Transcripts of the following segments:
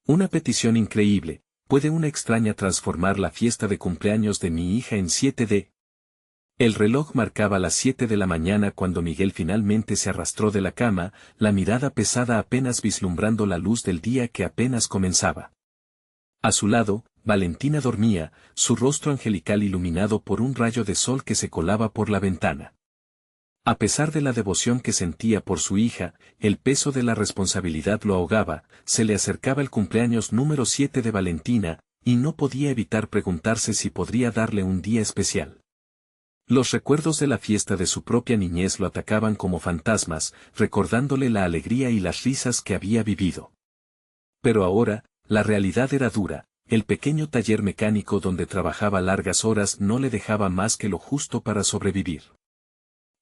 Una petición increíble. ¿Puede una extraña transformar la fiesta de cumpleaños de mi hija en 7D? El reloj marcaba las 7 de la mañana cuando Miguel finalmente se arrastró de la cama, la mirada pesada apenas vislumbrando la luz del día que apenas comenzaba. A su lado, Valentina dormía, su rostro angelical iluminado por un rayo de sol que se colaba por la ventana. A pesar de la devoción que sentía por su hija, el peso de la responsabilidad lo ahogaba, se le acercaba el cumpleaños número 7 de Valentina, y no podía evitar preguntarse si podría darle un día especial. Los recuerdos de la fiesta de su propia niñez lo atacaban como fantasmas, recordándole la alegría y las risas que había vivido. Pero ahora, la realidad era dura, el pequeño taller mecánico donde trabajaba largas horas no le dejaba más que lo justo para sobrevivir.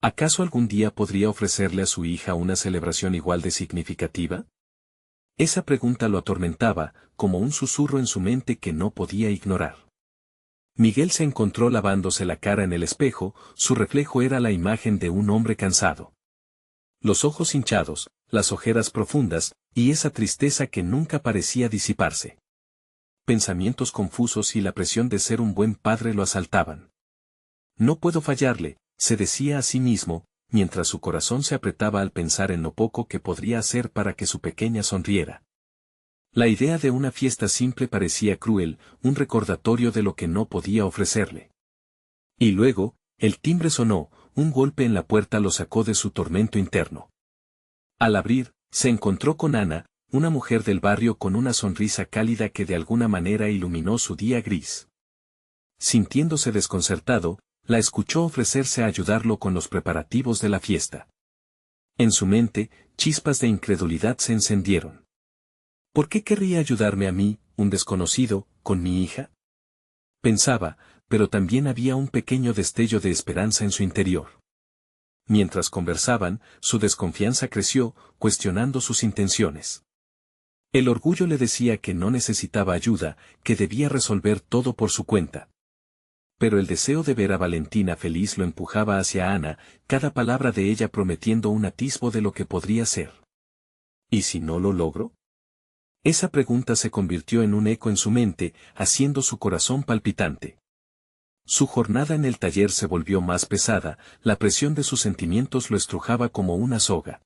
¿Acaso algún día podría ofrecerle a su hija una celebración igual de significativa? Esa pregunta lo atormentaba, como un susurro en su mente que no podía ignorar. Miguel se encontró lavándose la cara en el espejo, su reflejo era la imagen de un hombre cansado. Los ojos hinchados, las ojeras profundas, y esa tristeza que nunca parecía disiparse. Pensamientos confusos y la presión de ser un buen padre lo asaltaban. No puedo fallarle, se decía a sí mismo, mientras su corazón se apretaba al pensar en lo poco que podría hacer para que su pequeña sonriera. La idea de una fiesta simple parecía cruel, un recordatorio de lo que no podía ofrecerle. Y luego, el timbre sonó, un golpe en la puerta lo sacó de su tormento interno. Al abrir, se encontró con Ana, una mujer del barrio con una sonrisa cálida que de alguna manera iluminó su día gris. Sintiéndose desconcertado, la escuchó ofrecerse a ayudarlo con los preparativos de la fiesta. En su mente, chispas de incredulidad se encendieron. ¿Por qué querría ayudarme a mí, un desconocido, con mi hija? Pensaba, pero también había un pequeño destello de esperanza en su interior. Mientras conversaban, su desconfianza creció, cuestionando sus intenciones. El orgullo le decía que no necesitaba ayuda, que debía resolver todo por su cuenta. Pero el deseo de ver a Valentina feliz lo empujaba hacia Ana, cada palabra de ella prometiendo un atisbo de lo que podría ser. ¿Y si no lo logro? Esa pregunta se convirtió en un eco en su mente, haciendo su corazón palpitante. Su jornada en el taller se volvió más pesada, la presión de sus sentimientos lo estrujaba como una soga.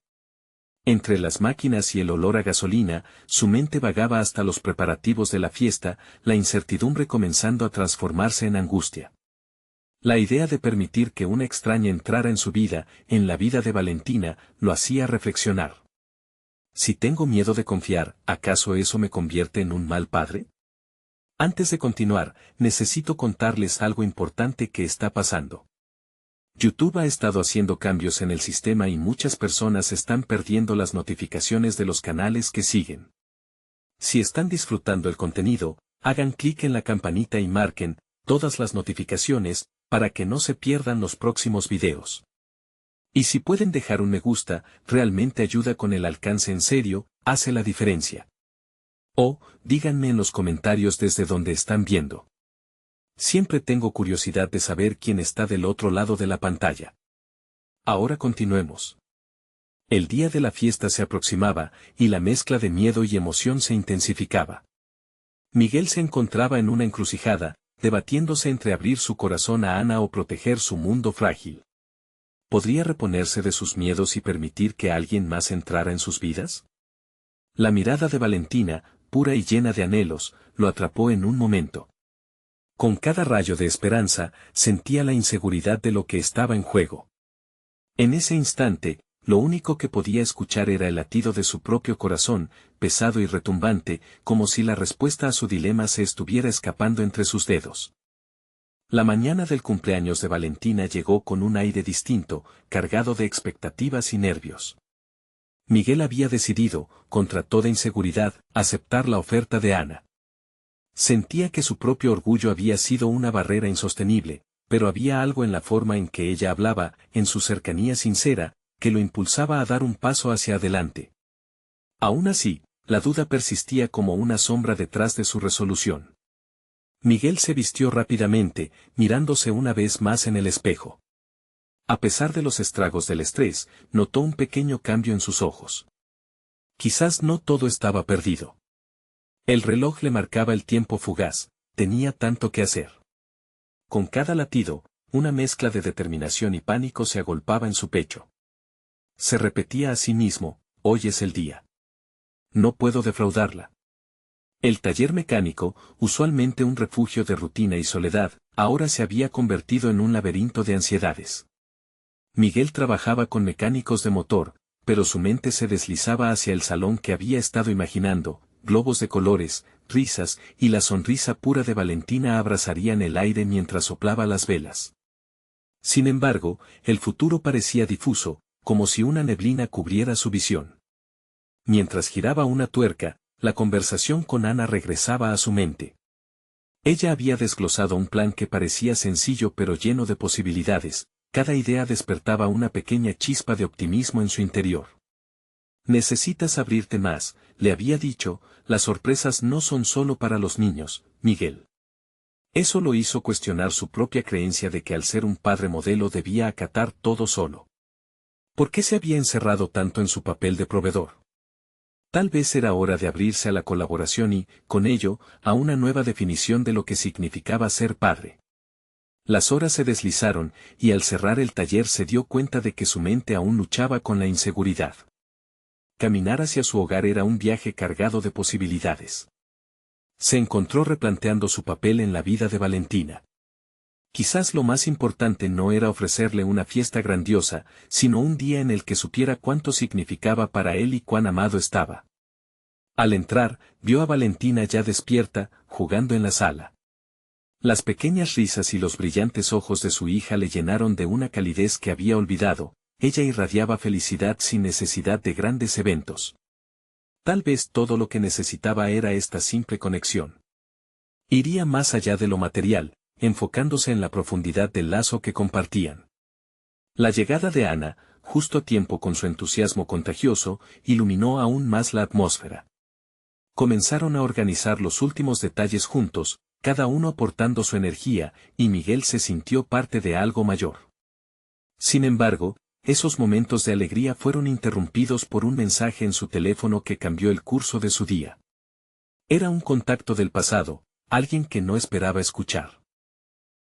Entre las máquinas y el olor a gasolina, su mente vagaba hasta los preparativos de la fiesta, la incertidumbre comenzando a transformarse en angustia. La idea de permitir que una extraña entrara en su vida, en la vida de Valentina, lo hacía reflexionar. Si tengo miedo de confiar, ¿acaso eso me convierte en un mal padre? Antes de continuar, necesito contarles algo importante que está pasando. YouTube ha estado haciendo cambios en el sistema y muchas personas están perdiendo las notificaciones de los canales que siguen. Si están disfrutando el contenido, hagan clic en la campanita y marquen todas las notificaciones para que no se pierdan los próximos videos. Y si pueden dejar un me gusta, realmente ayuda con el alcance en serio, hace la diferencia. O, díganme en los comentarios desde donde están viendo. Siempre tengo curiosidad de saber quién está del otro lado de la pantalla. Ahora continuemos. El día de la fiesta se aproximaba, y la mezcla de miedo y emoción se intensificaba. Miguel se encontraba en una encrucijada, debatiéndose entre abrir su corazón a Ana o proteger su mundo frágil. ¿Podría reponerse de sus miedos y permitir que alguien más entrara en sus vidas? La mirada de Valentina, pura y llena de anhelos, lo atrapó en un momento. Con cada rayo de esperanza, sentía la inseguridad de lo que estaba en juego. En ese instante, lo único que podía escuchar era el latido de su propio corazón, pesado y retumbante, como si la respuesta a su dilema se estuviera escapando entre sus dedos. La mañana del cumpleaños de Valentina llegó con un aire distinto, cargado de expectativas y nervios. Miguel había decidido, contra toda inseguridad, aceptar la oferta de Ana. Sentía que su propio orgullo había sido una barrera insostenible, pero había algo en la forma en que ella hablaba, en su cercanía sincera, que lo impulsaba a dar un paso hacia adelante. Aún así, la duda persistía como una sombra detrás de su resolución. Miguel se vistió rápidamente, mirándose una vez más en el espejo. A pesar de los estragos del estrés, notó un pequeño cambio en sus ojos. Quizás no todo estaba perdido. El reloj le marcaba el tiempo fugaz, tenía tanto que hacer. Con cada latido, una mezcla de determinación y pánico se agolpaba en su pecho. Se repetía a sí mismo, hoy es el día. No puedo defraudarla. El taller mecánico, usualmente un refugio de rutina y soledad, ahora se había convertido en un laberinto de ansiedades. Miguel trabajaba con mecánicos de motor, pero su mente se deslizaba hacia el salón que había estado imaginando, globos de colores, risas, y la sonrisa pura de Valentina abrazarían el aire mientras soplaba las velas. Sin embargo, el futuro parecía difuso, como si una neblina cubriera su visión. Mientras giraba una tuerca, la conversación con Ana regresaba a su mente. Ella había desglosado un plan que parecía sencillo pero lleno de posibilidades, cada idea despertaba una pequeña chispa de optimismo en su interior. Necesitas abrirte más, le había dicho, las sorpresas no son solo para los niños, Miguel. Eso lo hizo cuestionar su propia creencia de que al ser un padre modelo debía acatar todo solo. ¿Por qué se había encerrado tanto en su papel de proveedor? Tal vez era hora de abrirse a la colaboración y, con ello, a una nueva definición de lo que significaba ser padre. Las horas se deslizaron, y al cerrar el taller se dio cuenta de que su mente aún luchaba con la inseguridad. Caminar hacia su hogar era un viaje cargado de posibilidades. Se encontró replanteando su papel en la vida de Valentina. Quizás lo más importante no era ofrecerle una fiesta grandiosa, sino un día en el que supiera cuánto significaba para él y cuán amado estaba. Al entrar, vio a Valentina ya despierta, jugando en la sala. Las pequeñas risas y los brillantes ojos de su hija le llenaron de una calidez que había olvidado, ella irradiaba felicidad sin necesidad de grandes eventos. Tal vez todo lo que necesitaba era esta simple conexión. Iría más allá de lo material, enfocándose en la profundidad del lazo que compartían. La llegada de Ana, justo a tiempo con su entusiasmo contagioso, iluminó aún más la atmósfera. Comenzaron a organizar los últimos detalles juntos, cada uno aportando su energía, y Miguel se sintió parte de algo mayor. Sin embargo, esos momentos de alegría fueron interrumpidos por un mensaje en su teléfono que cambió el curso de su día. Era un contacto del pasado, alguien que no esperaba escuchar.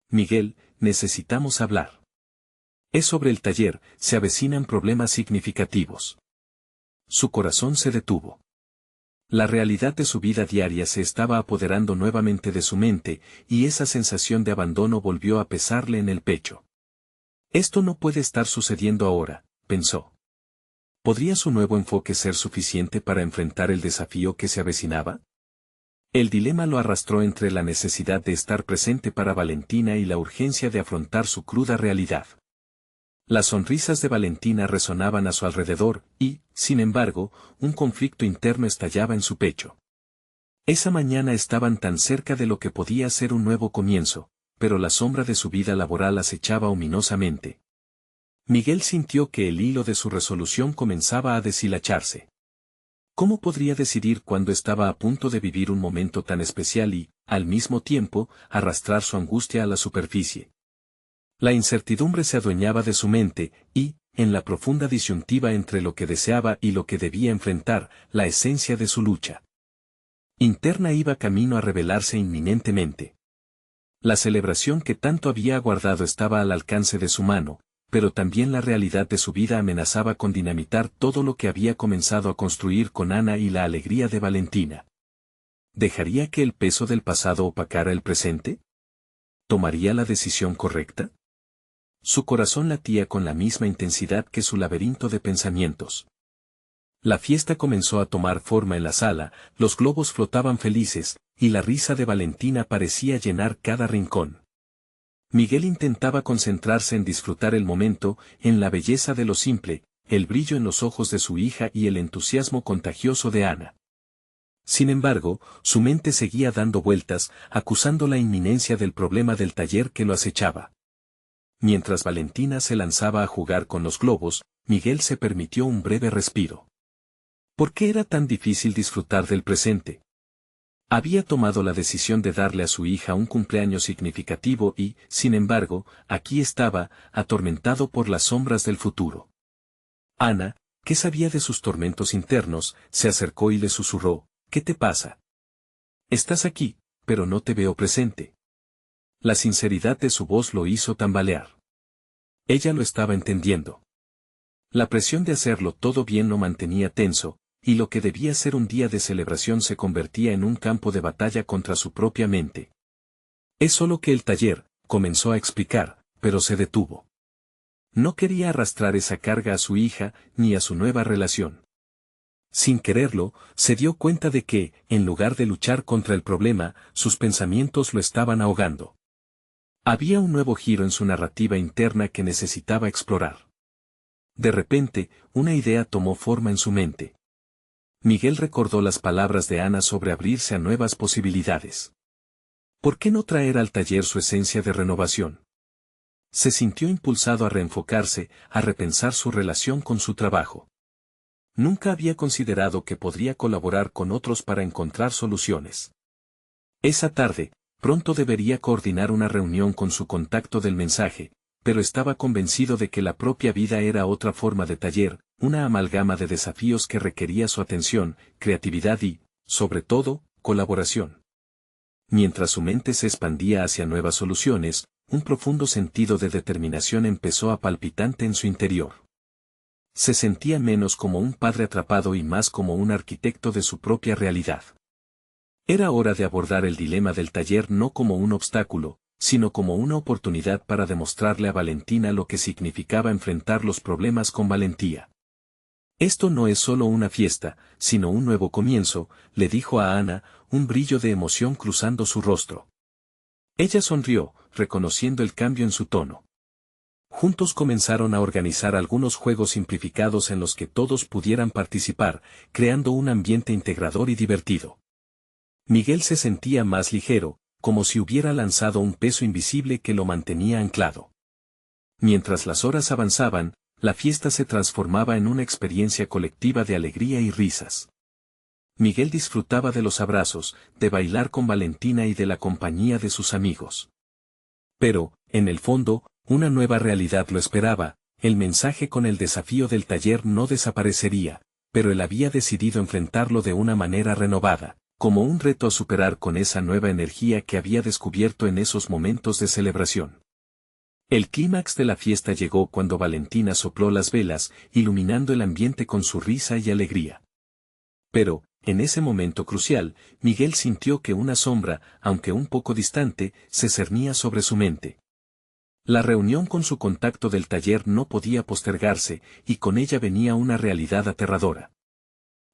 Miguel, necesitamos hablar. Es sobre el taller, se avecinan problemas significativos. Su corazón se detuvo. La realidad de su vida diaria se estaba apoderando nuevamente de su mente, y esa sensación de abandono volvió a pesarle en el pecho. Esto no puede estar sucediendo ahora, pensó. ¿Podría su nuevo enfoque ser suficiente para enfrentar el desafío que se avecinaba? El dilema lo arrastró entre la necesidad de estar presente para Valentina y la urgencia de afrontar su cruda realidad. Las sonrisas de Valentina resonaban a su alrededor, y, sin embargo, un conflicto interno estallaba en su pecho. Esa mañana estaban tan cerca de lo que podía ser un nuevo comienzo, pero la sombra de su vida laboral acechaba ominosamente. Miguel sintió que el hilo de su resolución comenzaba a deshilacharse. ¿Cómo podría decidir cuándo estaba a punto de vivir un momento tan especial y, al mismo tiempo, arrastrar su angustia a la superficie? La incertidumbre se adueñaba de su mente, y, en la profunda disyuntiva entre lo que deseaba y lo que debía enfrentar, la esencia de su lucha interna iba camino a revelarse inminentemente. La celebración que tanto había aguardado estaba al alcance de su mano, pero también la realidad de su vida amenazaba con dinamitar todo lo que había comenzado a construir con Ana y la alegría de Valentina. ¿Dejaría que el peso del pasado opacara el presente? ¿Tomaría la decisión correcta? Su corazón latía con la misma intensidad que su laberinto de pensamientos. La fiesta comenzó a tomar forma en la sala, los globos flotaban felices, y la risa de Valentina parecía llenar cada rincón. Miguel intentaba concentrarse en disfrutar el momento, en la belleza de lo simple, el brillo en los ojos de su hija y el entusiasmo contagioso de Ana. Sin embargo, su mente seguía dando vueltas, acusando la inminencia del problema del taller que lo acechaba. Mientras Valentina se lanzaba a jugar con los globos, Miguel se permitió un breve respiro. ¿Por qué era tan difícil disfrutar del presente? Había tomado la decisión de darle a su hija un cumpleaños significativo y, sin embargo, aquí estaba, atormentado por las sombras del futuro. Ana, que sabía de sus tormentos internos, se acercó y le susurró, ¿qué te pasa? Estás aquí, pero no te veo presente. La sinceridad de su voz lo hizo tambalear. Ella lo estaba entendiendo. La presión de hacerlo todo bien lo mantenía tenso, y lo que debía ser un día de celebración se convertía en un campo de batalla contra su propia mente. Es solo que el taller, comenzó a explicar, pero se detuvo. No quería arrastrar esa carga a su hija, ni a su nueva relación. Sin quererlo, se dio cuenta de que, en lugar de luchar contra el problema, sus pensamientos lo estaban ahogando. Había un nuevo giro en su narrativa interna que necesitaba explorar. De repente, una idea tomó forma en su mente. Miguel recordó las palabras de Ana sobre abrirse a nuevas posibilidades. ¿Por qué no traer al taller su esencia de renovación? Se sintió impulsado a reenfocarse, a repensar su relación con su trabajo. Nunca había considerado que podría colaborar con otros para encontrar soluciones. Esa tarde, pronto debería coordinar una reunión con su contacto del mensaje, pero estaba convencido de que la propia vida era otra forma de taller, una amalgama de desafíos que requería su atención, creatividad y, sobre todo, colaboración. Mientras su mente se expandía hacia nuevas soluciones, un profundo sentido de determinación empezó a palpitante en su interior. Se sentía menos como un padre atrapado y más como un arquitecto de su propia realidad. Era hora de abordar el dilema del taller no como un obstáculo, sino como una oportunidad para demostrarle a Valentina lo que significaba enfrentar los problemas con valentía. Esto no es solo una fiesta, sino un nuevo comienzo, le dijo a Ana, un brillo de emoción cruzando su rostro. Ella sonrió, reconociendo el cambio en su tono. Juntos comenzaron a organizar algunos juegos simplificados en los que todos pudieran participar, creando un ambiente integrador y divertido. Miguel se sentía más ligero, como si hubiera lanzado un peso invisible que lo mantenía anclado. Mientras las horas avanzaban, la fiesta se transformaba en una experiencia colectiva de alegría y risas. Miguel disfrutaba de los abrazos, de bailar con Valentina y de la compañía de sus amigos. Pero, en el fondo, una nueva realidad lo esperaba, el mensaje con el desafío del taller no desaparecería, pero él había decidido enfrentarlo de una manera renovada, como un reto a superar con esa nueva energía que había descubierto en esos momentos de celebración. El clímax de la fiesta llegó cuando Valentina sopló las velas, iluminando el ambiente con su risa y alegría. Pero, en ese momento crucial, Miguel sintió que una sombra, aunque un poco distante, se cernía sobre su mente. La reunión con su contacto del taller no podía postergarse, y con ella venía una realidad aterradora.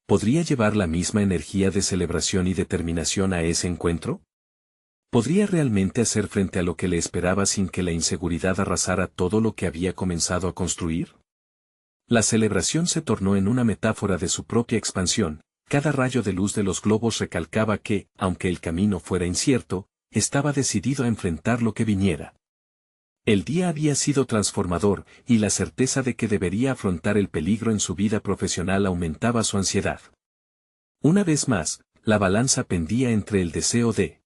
¿Podría llevar la misma energía de celebración y determinación a ese encuentro? ¿Podría realmente hacer frente a lo que le esperaba sin que la inseguridad arrasara todo lo que había comenzado a construir? La celebración se tornó en una metáfora de su propia expansión, cada rayo de luz de los globos recalcaba que, aunque el camino fuera incierto, estaba decidido a enfrentar lo que viniera. El día había sido transformador, y la certeza de que debería afrontar el peligro en su vida profesional aumentaba su ansiedad. Una vez más, la balanza pendía entre el deseo de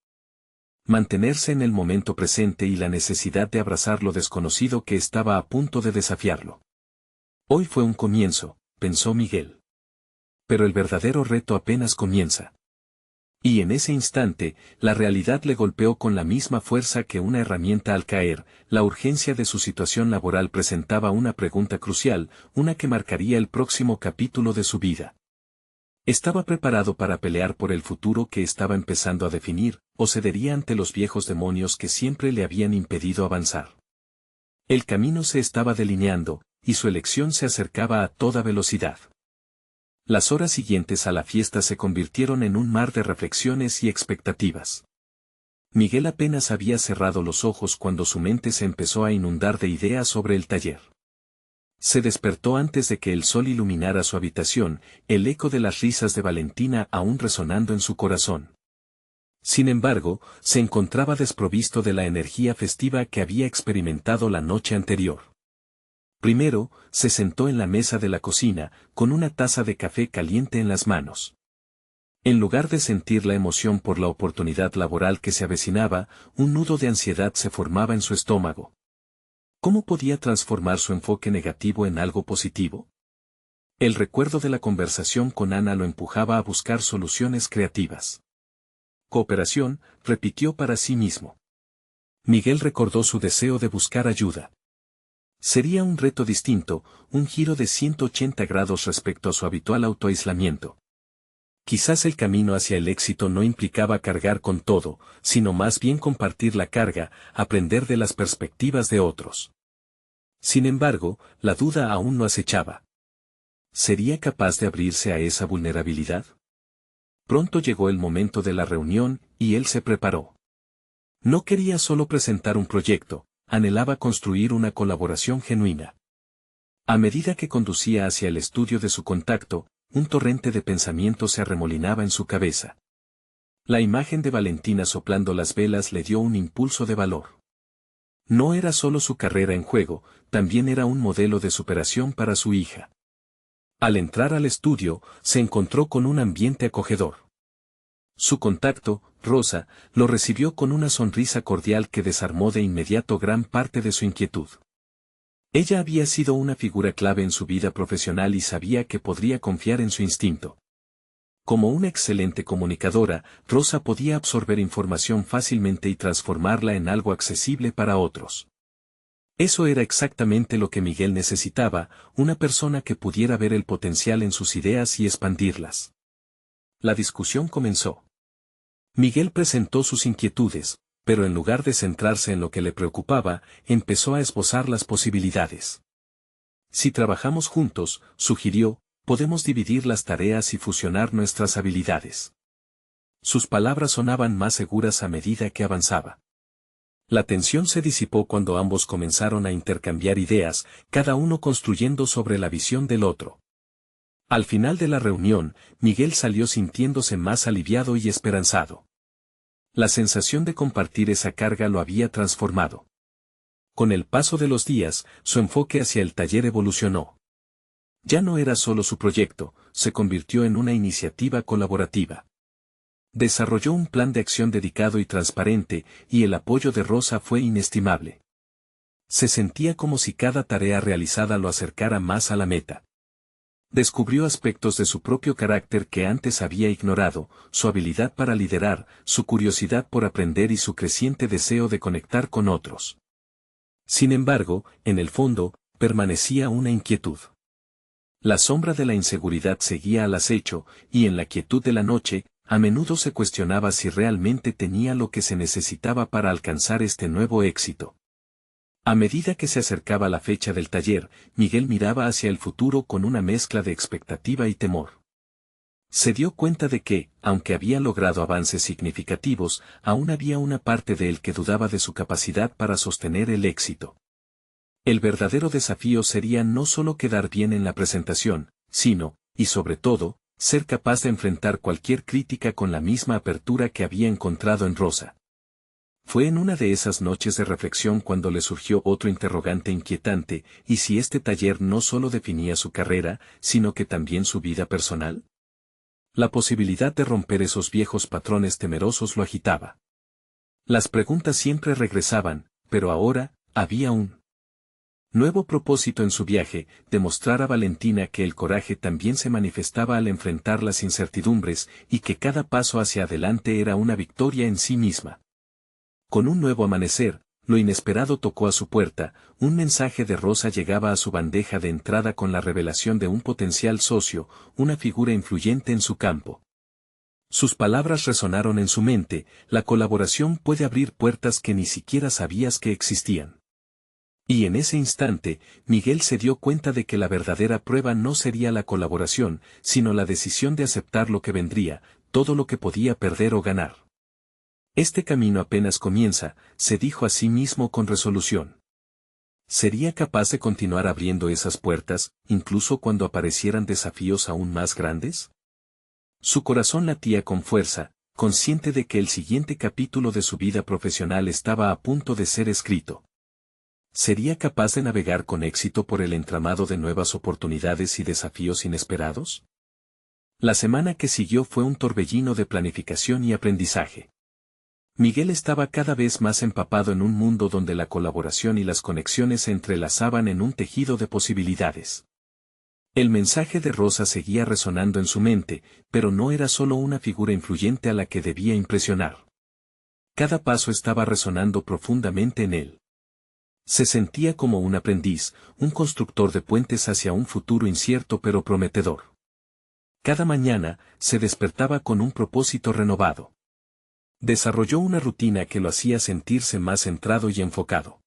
mantenerse en el momento presente y la necesidad de abrazar lo desconocido que estaba a punto de desafiarlo. Hoy fue un comienzo, pensó Miguel. Pero el verdadero reto apenas comienza. Y en ese instante, la realidad le golpeó con la misma fuerza que una herramienta al caer, la urgencia de su situación laboral presentaba una pregunta crucial, una que marcaría el próximo capítulo de su vida. ¿Estaba preparado para pelear por el futuro que estaba empezando a definir, o cedería ante los viejos demonios que siempre le habían impedido avanzar? El camino se estaba delineando, y su elección se acercaba a toda velocidad. Las horas siguientes a la fiesta se convirtieron en un mar de reflexiones y expectativas. Miguel apenas había cerrado los ojos cuando su mente se empezó a inundar de ideas sobre el taller. Se despertó antes de que el sol iluminara su habitación, el eco de las risas de Valentina aún resonando en su corazón. Sin embargo, se encontraba desprovisto de la energía festiva que había experimentado la noche anterior. Primero, se sentó en la mesa de la cocina, con una taza de café caliente en las manos. En lugar de sentir la emoción por la oportunidad laboral que se avecinaba, un nudo de ansiedad se formaba en su estómago. ¿Cómo podía transformar su enfoque negativo en algo positivo? El recuerdo de la conversación con Ana lo empujaba a buscar soluciones creativas. cooperación, repitió para sí mismo. Miguel recordó su deseo de buscar ayuda. Sería un reto distinto, un giro de 180 grados respecto a su habitual autoaislamiento. Quizás el camino hacia el éxito no implicaba cargar con todo, sino más bien compartir la carga, aprender de las perspectivas de otros. Sin embargo, la duda aún no acechaba. ¿Sería capaz de abrirse a esa vulnerabilidad? Pronto llegó el momento de la reunión, y él se preparó. No quería solo presentar un proyecto, anhelaba construir una colaboración genuina. A medida que conducía hacia el estudio de su contacto, un torrente de pensamientos se arremolinaba en su cabeza. La imagen de Valentina soplando las velas le dio un impulso de valor. No era solo su carrera en juego, también era un modelo de superación para su hija. Al entrar al estudio, se encontró con un ambiente acogedor. Su contacto, Rosa, lo recibió con una sonrisa cordial que desarmó de inmediato gran parte de su inquietud. Ella había sido una figura clave en su vida profesional y sabía que podría confiar en su instinto. Como una excelente comunicadora, Rosa podía absorber información fácilmente y transformarla en algo accesible para otros. Eso era exactamente lo que Miguel necesitaba, una persona que pudiera ver el potencial en sus ideas y expandirlas. La discusión comenzó. Miguel presentó sus inquietudes, pero en lugar de centrarse en lo que le preocupaba, empezó a esbozar las posibilidades. Si trabajamos juntos, sugirió, podemos dividir las tareas y fusionar nuestras habilidades. Sus palabras sonaban más seguras a medida que avanzaba. La tensión se disipó cuando ambos comenzaron a intercambiar ideas, cada uno construyendo sobre la visión del otro. Al final de la reunión, Miguel salió sintiéndose más aliviado y esperanzado. La sensación de compartir esa carga lo había transformado. Con el paso de los días, su enfoque hacia el taller evolucionó. Ya no era solo su proyecto, se convirtió en una iniciativa colaborativa. Desarrolló un plan de acción dedicado y transparente, y el apoyo de Rosa fue inestimable. Se sentía como si cada tarea realizada lo acercara más a la meta. Descubrió aspectos de su propio carácter que antes había ignorado, su habilidad para liderar, su curiosidad por aprender y su creciente deseo de conectar con otros. Sin embargo, en el fondo, permanecía una inquietud. La sombra de la inseguridad seguía al acecho, y en la quietud de la noche, a menudo se cuestionaba si realmente tenía lo que se necesitaba para alcanzar este nuevo éxito. A medida que se acercaba la fecha del taller, Miguel miraba hacia el futuro con una mezcla de expectativa y temor. Se dio cuenta de que, aunque había logrado avances significativos, aún había una parte de él que dudaba de su capacidad para sostener el éxito. El verdadero desafío sería no solo quedar bien en la presentación, sino, y sobre todo, ser capaz de enfrentar cualquier crítica con la misma apertura que había encontrado en Rosa. Fue en una de esas noches de reflexión cuando le surgió otro interrogante inquietante, ¿y si este taller no solo definía su carrera, sino que también su vida personal? La posibilidad de romper esos viejos patrones temerosos lo agitaba. Las preguntas siempre regresaban, pero ahora, había un nuevo propósito en su viaje, demostrar a Valentina que el coraje también se manifestaba al enfrentar las incertidumbres, y que cada paso hacia adelante era una victoria en sí misma. Con un nuevo amanecer, lo inesperado tocó a su puerta, un mensaje de Rosa llegaba a su bandeja de entrada con la revelación de un potencial socio, una figura influyente en su campo. Sus palabras resonaron en su mente, la colaboración puede abrir puertas que ni siquiera sabías que existían. Y en ese instante, Miguel se dio cuenta de que la verdadera prueba no sería la colaboración, sino la decisión de aceptar lo que vendría, todo lo que podía perder o ganar. Este camino apenas comienza, se dijo a sí mismo con resolución. ¿Sería capaz de continuar abriendo esas puertas, incluso cuando aparecieran desafíos aún más grandes? Su corazón latía con fuerza, consciente de que el siguiente capítulo de su vida profesional estaba a punto de ser escrito. ¿Sería capaz de navegar con éxito por el entramado de nuevas oportunidades y desafíos inesperados? La semana que siguió fue un torbellino de planificación y aprendizaje. Miguel estaba cada vez más empapado en un mundo donde la colaboración y las conexiones se entrelazaban en un tejido de posibilidades. El mensaje de Rosa seguía resonando en su mente, pero no era solo una figura influyente a la que debía impresionar. Cada paso estaba resonando profundamente en él. Se sentía como un aprendiz, un constructor de puentes hacia un futuro incierto pero prometedor. Cada mañana, se despertaba con un propósito renovado. Desarrolló una rutina que lo hacía sentirse más centrado y enfocado.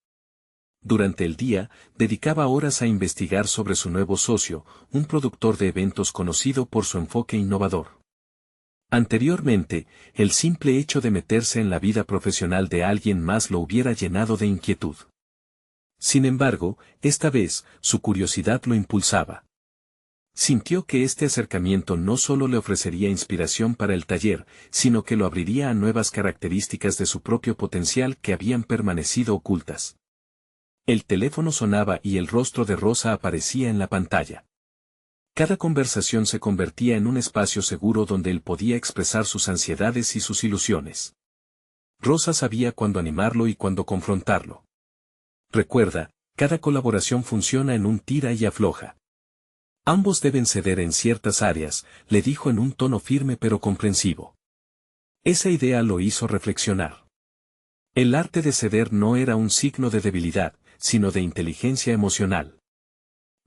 Durante el día, dedicaba horas a investigar sobre su nuevo socio, un productor de eventos conocido por su enfoque innovador. Anteriormente, el simple hecho de meterse en la vida profesional de alguien más lo hubiera llenado de inquietud. Sin embargo, esta vez, su curiosidad lo impulsaba. Sintió que este acercamiento no solo le ofrecería inspiración para el taller, sino que lo abriría a nuevas características de su propio potencial que habían permanecido ocultas. El teléfono sonaba y el rostro de Rosa aparecía en la pantalla. Cada conversación se convertía en un espacio seguro donde él podía expresar sus ansiedades y sus ilusiones. Rosa sabía cuándo animarlo y cuándo confrontarlo. Recuerda, cada colaboración funciona en un tira y afloja. Ambos deben ceder en ciertas áreas, le dijo en un tono firme pero comprensivo. Esa idea lo hizo reflexionar. El arte de ceder no era un signo de debilidad, sino de inteligencia emocional.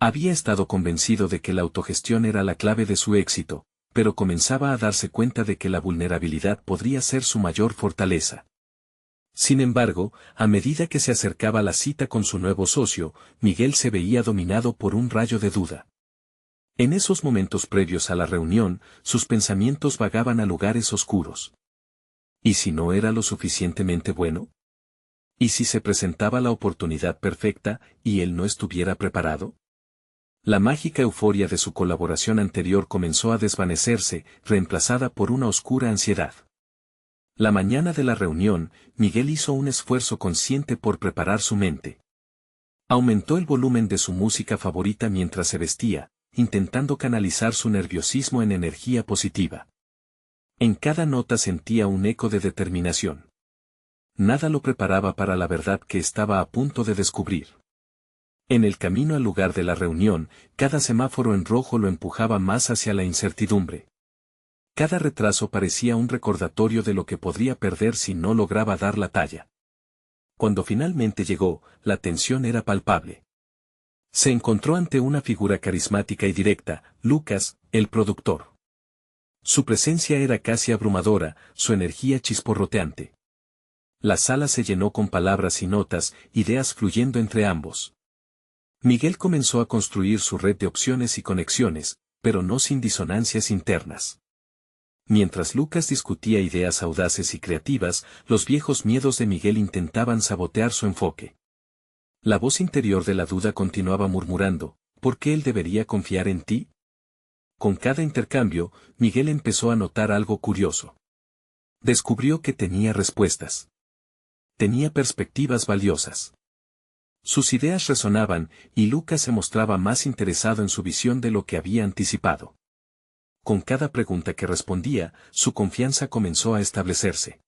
Había estado convencido de que la autogestión era la clave de su éxito, pero comenzaba a darse cuenta de que la vulnerabilidad podría ser su mayor fortaleza. Sin embargo, a medida que se acercaba la cita con su nuevo socio, Miguel se veía dominado por un rayo de duda. En esos momentos previos a la reunión, sus pensamientos vagaban a lugares oscuros. ¿Y si no era lo suficientemente bueno? ¿Y si se presentaba la oportunidad perfecta, y él no estuviera preparado? La mágica euforia de su colaboración anterior comenzó a desvanecerse, reemplazada por una oscura ansiedad. La mañana de la reunión, Miguel hizo un esfuerzo consciente por preparar su mente. Aumentó el volumen de su música favorita mientras se vestía, intentando canalizar su nerviosismo en energía positiva. En cada nota sentía un eco de determinación. Nada lo preparaba para la verdad que estaba a punto de descubrir. En el camino al lugar de la reunión, cada semáforo en rojo lo empujaba más hacia la incertidumbre. Cada retraso parecía un recordatorio de lo que podría perder si no lograba dar la talla. Cuando finalmente llegó, la tensión era palpable. Se encontró ante una figura carismática y directa, Lucas, el productor. Su presencia era casi abrumadora, su energía chisporroteante. La sala se llenó con palabras y notas, ideas fluyendo entre ambos. Miguel comenzó a construir su red de opciones y conexiones, pero no sin disonancias internas. Mientras Lucas discutía ideas audaces y creativas, los viejos miedos de Miguel intentaban sabotear su enfoque. La voz interior de la duda continuaba murmurando, ¿por qué él debería confiar en ti? Con cada intercambio, Miguel empezó a notar algo curioso. Descubrió que tenía respuestas. Tenía perspectivas valiosas. Sus ideas resonaban, y Lucas se mostraba más interesado en su visión de lo que había anticipado. Con cada pregunta que respondía, su confianza comenzó a establecerse.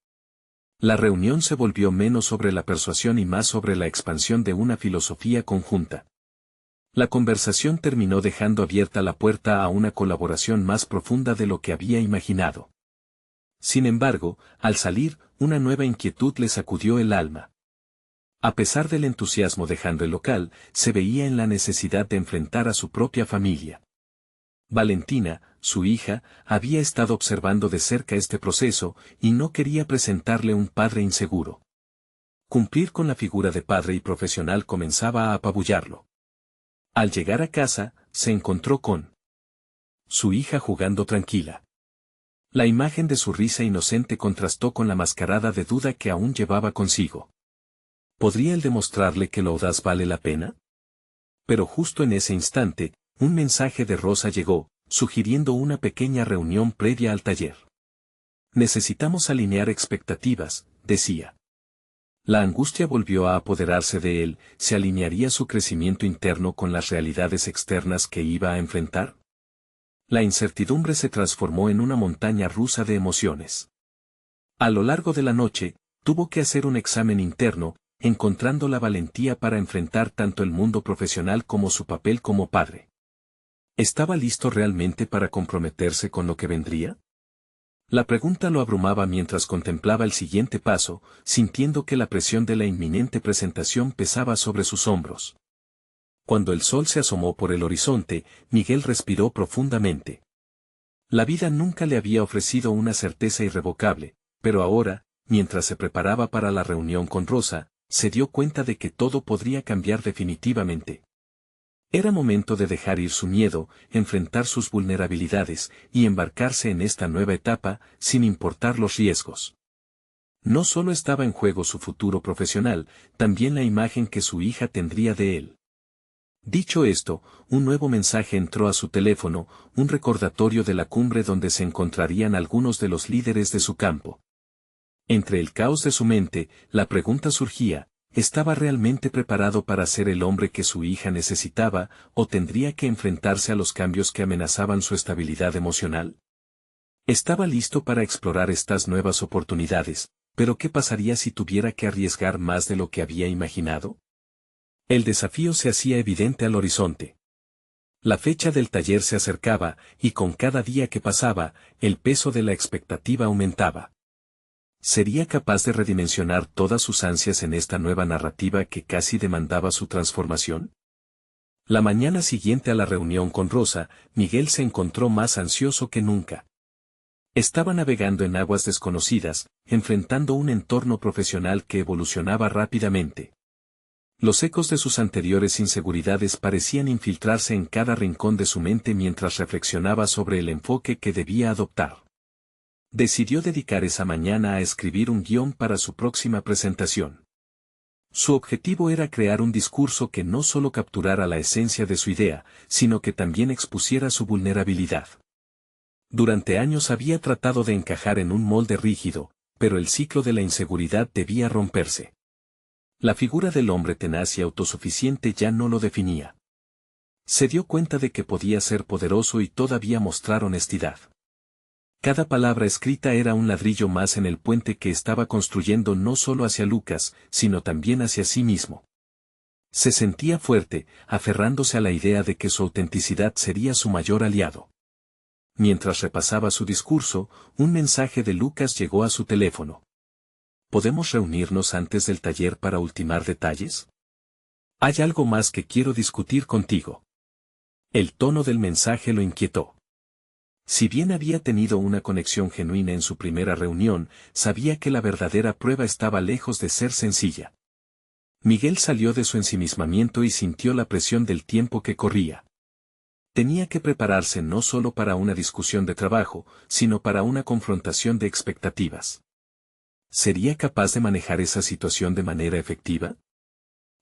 La reunión se volvió menos sobre la persuasión y más sobre la expansión de una filosofía conjunta. La conversación terminó dejando abierta la puerta a una colaboración más profunda de lo que había imaginado. Sin embargo, al salir, una nueva inquietud le sacudió el alma. A pesar del entusiasmo dejando el local, se veía en la necesidad de enfrentar a su propia familia. Valentina, su hija, había estado observando de cerca este proceso, y no quería presentarle un padre inseguro. Cumplir con la figura de padre y profesional comenzaba a apabullarlo. Al llegar a casa, se encontró con su hija jugando tranquila. La imagen de su risa inocente contrastó con la mascarada de duda que aún llevaba consigo. ¿Podría él demostrarle que lo audaz vale la pena? Pero justo en ese instante, un mensaje de Rosa llegó, sugiriendo una pequeña reunión previa al taller. Necesitamos alinear expectativas, decía. La angustia volvió a apoderarse de él, ¿se alinearía su crecimiento interno con las realidades externas que iba a enfrentar? La incertidumbre se transformó en una montaña rusa de emociones. A lo largo de la noche, tuvo que hacer un examen interno, encontrando la valentía para enfrentar tanto el mundo profesional como su papel como padre. ¿Estaba listo realmente para comprometerse con lo que vendría? La pregunta lo abrumaba mientras contemplaba el siguiente paso, sintiendo que la presión de la inminente presentación pesaba sobre sus hombros. Cuando el sol se asomó por el horizonte, Miguel respiró profundamente. La vida nunca le había ofrecido una certeza irrevocable, pero ahora, mientras se preparaba para la reunión con Rosa, se dio cuenta de que todo podría cambiar definitivamente. Era momento de dejar ir su miedo, enfrentar sus vulnerabilidades, y embarcarse en esta nueva etapa, sin importar los riesgos. No solo estaba en juego su futuro profesional, también la imagen que su hija tendría de él. Dicho esto, un nuevo mensaje entró a su teléfono, un recordatorio de la cumbre donde se encontrarían algunos de los líderes de su campo. Entre el caos de su mente, la pregunta surgía: ¿estaba realmente preparado para ser el hombre que su hija necesitaba, o tendría que enfrentarse a los cambios que amenazaban su estabilidad emocional? Estaba listo para explorar estas nuevas oportunidades, pero ¿qué pasaría si tuviera que arriesgar más de lo que había imaginado? El desafío se hacía evidente al horizonte. La fecha del taller se acercaba, y con cada día que pasaba, el peso de la expectativa aumentaba. ¿Sería capaz de redimensionar todas sus ansias en esta nueva narrativa que casi demandaba su transformación? La mañana siguiente a la reunión con Rosa, Miguel se encontró más ansioso que nunca. Estaba navegando en aguas desconocidas, enfrentando un entorno profesional que evolucionaba rápidamente. Los ecos de sus anteriores inseguridades parecían infiltrarse en cada rincón de su mente mientras reflexionaba sobre el enfoque que debía adoptar. Decidió dedicar esa mañana a escribir un guión para su próxima presentación. Su objetivo era crear un discurso que no solo capturara la esencia de su idea, sino que también expusiera su vulnerabilidad. Durante años había tratado de encajar en un molde rígido, pero el ciclo de la inseguridad debía romperse. La figura del hombre tenaz y autosuficiente ya no lo definía. Se dio cuenta de que podía ser poderoso y todavía mostrar honestidad. Cada palabra escrita era un ladrillo más en el puente que estaba construyendo no solo hacia Lucas, sino también hacia sí mismo. Se sentía fuerte, aferrándose a la idea de que su autenticidad sería su mayor aliado. Mientras repasaba su discurso, un mensaje de Lucas llegó a su teléfono. ¿Podemos reunirnos antes del taller para ultimar detalles? Hay algo más que quiero discutir contigo. El tono del mensaje lo inquietó. Si bien había tenido una conexión genuina en su primera reunión, sabía que la verdadera prueba estaba lejos de ser sencilla. Miguel salió de su ensimismamiento y sintió la presión del tiempo que corría. Tenía que prepararse no solo para una discusión de trabajo, sino para una confrontación de expectativas. ¿Sería capaz de manejar esa situación de manera efectiva?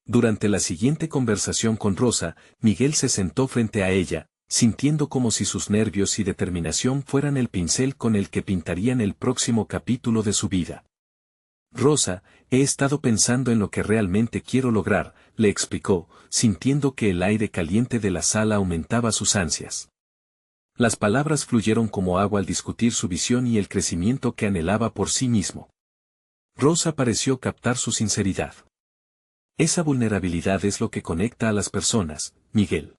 Durante la siguiente conversación con Rosa, Miguel se sentó frente a ella, sintiendo como si sus nervios y determinación fueran el pincel con el que pintarían el próximo capítulo de su vida. Rosa, he estado pensando en lo que realmente quiero lograr, le explicó, sintiendo que el aire caliente de la sala aumentaba sus ansias. Las palabras fluyeron como agua al discutir su visión y el crecimiento que anhelaba por sí mismo. Rosa pareció captar su sinceridad. Esa vulnerabilidad es lo que conecta a las personas, Miguel.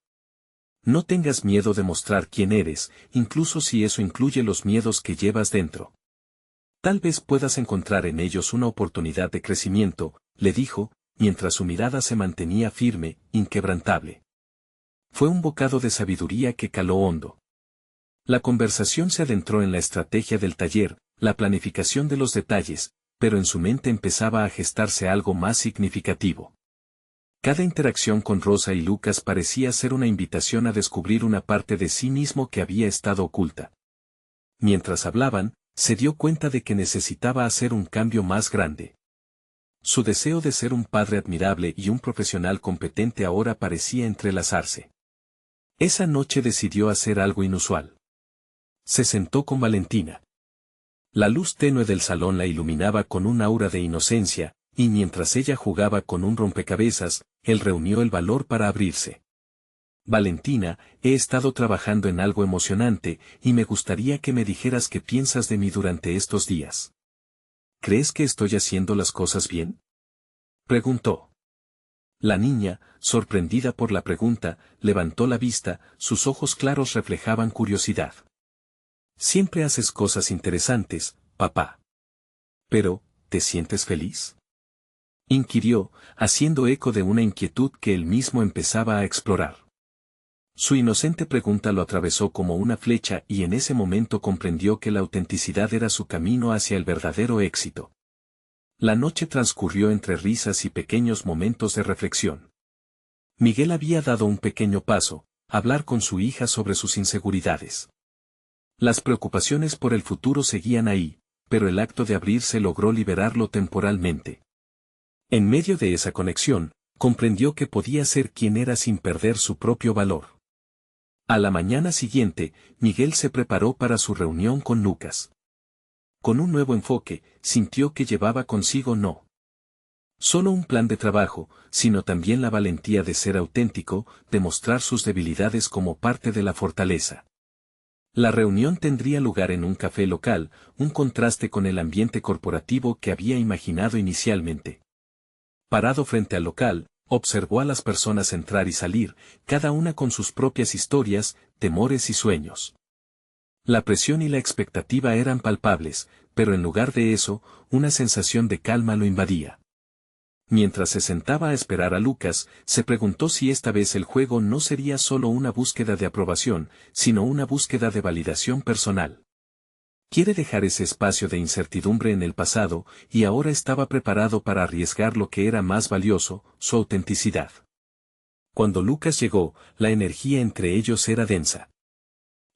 No tengas miedo de mostrar quién eres, incluso si eso incluye los miedos que llevas dentro. Tal vez puedas encontrar en ellos una oportunidad de crecimiento, le dijo, mientras su mirada se mantenía firme, inquebrantable. Fue un bocado de sabiduría que caló hondo. La conversación se adentró en la estrategia del taller, la planificación de los detalles, pero en su mente empezaba a gestarse algo más significativo. Cada interacción con Rosa y Lucas parecía ser una invitación a descubrir una parte de sí mismo que había estado oculta. Mientras hablaban, se dio cuenta de que necesitaba hacer un cambio más grande. Su deseo de ser un padre admirable y un profesional competente ahora parecía entrelazarse. Esa noche decidió hacer algo inusual. Se sentó con Valentina. La luz tenue del salón la iluminaba con un aura de inocencia, y mientras ella jugaba con un rompecabezas, él reunió el valor para abrirse. Valentina, he estado trabajando en algo emocionante, y me gustaría que me dijeras qué piensas de mí durante estos días. ¿Crees que estoy haciendo las cosas bien? Preguntó. La niña, sorprendida por la pregunta, levantó la vista, sus ojos claros reflejaban curiosidad. Siempre haces cosas interesantes, papá. Pero, ¿te sientes feliz?, inquirió, haciendo eco de una inquietud que él mismo empezaba a explorar. Su inocente pregunta lo atravesó como una flecha y en ese momento comprendió que la autenticidad era su camino hacia el verdadero éxito. La noche transcurrió entre risas y pequeños momentos de reflexión. Miguel había dado un pequeño paso, hablar con su hija sobre sus inseguridades. Las preocupaciones por el futuro seguían ahí, pero el acto de abrirse logró liberarlo temporalmente. En medio de esa conexión, comprendió que podía ser quien era sin perder su propio valor. A la mañana siguiente, Miguel se preparó para su reunión con Lucas. Con un nuevo enfoque, sintió que llevaba consigo no solo un plan de trabajo, sino también la valentía de ser auténtico, de mostrar sus debilidades como parte de la fortaleza. La reunión tendría lugar en un café local, un contraste con el ambiente corporativo que había imaginado inicialmente. Parado frente al local, observó a las personas entrar y salir, cada una con sus propias historias, temores y sueños. La presión y la expectativa eran palpables, pero en lugar de eso, una sensación de calma lo invadía. Mientras se sentaba a esperar a Lucas, se preguntó si esta vez el juego no sería solo una búsqueda de aprobación, sino una búsqueda de validación personal. Quiere dejar ese espacio de incertidumbre en el pasado, y ahora estaba preparado para arriesgar lo que era más valioso, su autenticidad. Cuando Lucas llegó, la energía entre ellos era densa.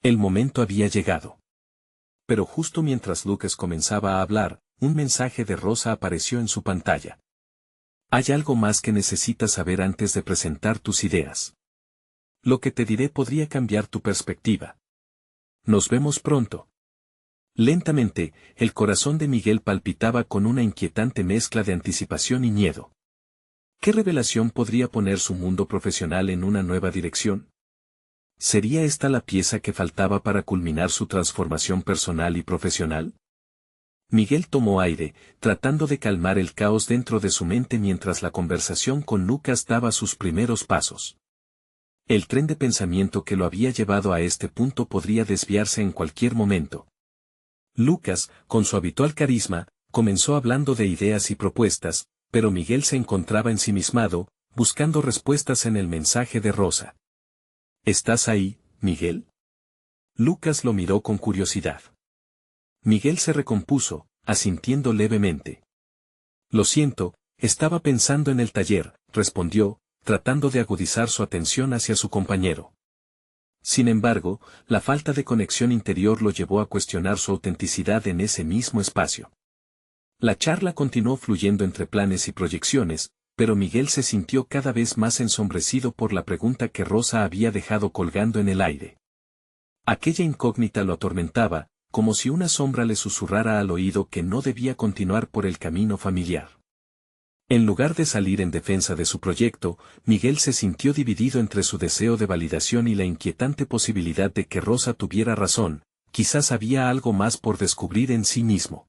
El momento había llegado. Pero justo mientras Lucas comenzaba a hablar, un mensaje de Rosa apareció en su pantalla. Hay algo más que necesitas saber antes de presentar tus ideas. Lo que te diré podría cambiar tu perspectiva. Nos vemos pronto. Lentamente, el corazón de Miguel palpitaba con una inquietante mezcla de anticipación y miedo. ¿Qué revelación podría poner su mundo profesional en una nueva dirección? ¿Sería esta la pieza que faltaba para culminar su transformación personal y profesional? Miguel tomó aire, tratando de calmar el caos dentro de su mente mientras la conversación con Lucas daba sus primeros pasos. El tren de pensamiento que lo había llevado a este punto podría desviarse en cualquier momento. Lucas, con su habitual carisma, comenzó hablando de ideas y propuestas, pero Miguel se encontraba ensimismado, buscando respuestas en el mensaje de Rosa. ¿Estás ahí, Miguel? Lucas lo miró con curiosidad. Miguel se recompuso, asintiendo levemente. Lo siento, estaba pensando en el taller, respondió, tratando de agudizar su atención hacia su compañero. Sin embargo, la falta de conexión interior lo llevó a cuestionar su autenticidad en ese mismo espacio. La charla continuó fluyendo entre planes y proyecciones, pero Miguel se sintió cada vez más ensombrecido por la pregunta que Rosa había dejado colgando en el aire. Aquella incógnita lo atormentaba, como si una sombra le susurrara al oído que no debía continuar por el camino familiar. En lugar de salir en defensa de su proyecto, Miguel se sintió dividido entre su deseo de validación y la inquietante posibilidad de que Rosa tuviera razón, quizás había algo más por descubrir en sí mismo.